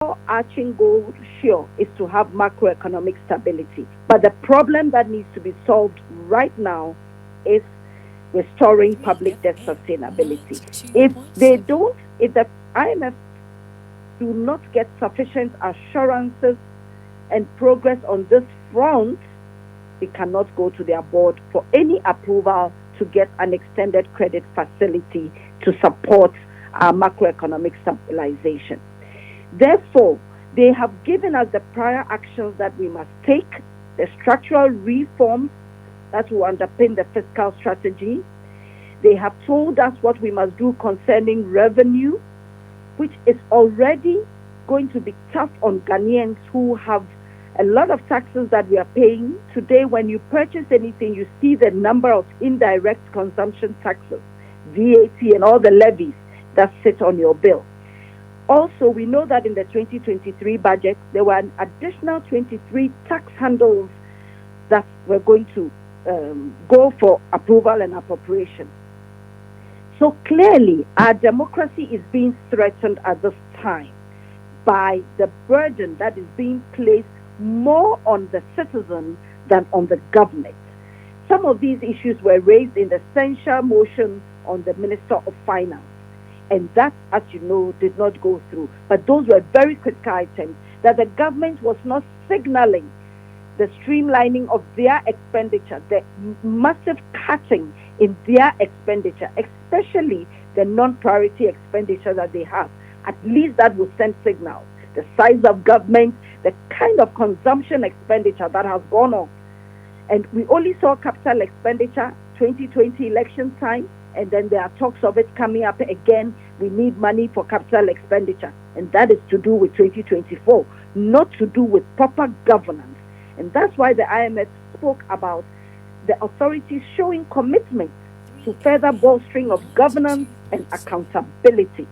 overarching goal, sure, is to have macroeconomic stability. But the problem that needs to be solved right now is restoring public debt sustainability. If the IMF do not get sufficient assurances and progress on this front, they cannot go to their board for any approval to get an extended credit facility to support our macroeconomic stabilization. Therefore, they have given us the prior actions that we must take, the structural reforms that will underpin the fiscal strategy. They have told us what we must do concerning revenue, which is already going to be tough on Ghanaians who have a lot of taxes that we are paying. Today, when you purchase anything, you see the number of indirect consumption taxes, VAT, and all the levies that sit on your bill. Also, we know that in the 2023 budget, there were an additional 23 tax handles that were going to go for approval and appropriation. So clearly, our democracy is being threatened at this time by the burden that is being placed more on the citizen than on the government. Some of these issues were raised in the censure motion on the Minister of Finance, and that, as you know, did not go through. But those were very critical items that the government was not signaling the streamlining of their expenditure, the massive cutting in their expenditure, especially the non-priority expenditure that they have. At least that will send signals. The size of government, the kind of consumption expenditure that has gone on. And we only saw capital expenditure 2020 election time, and then there are talks of it coming up again. We need money for capital expenditure, and that is to do with 2024, not to do with proper governance. And that's why the IMF spoke about the authorities showing commitment to further bolstering of governance and accountability.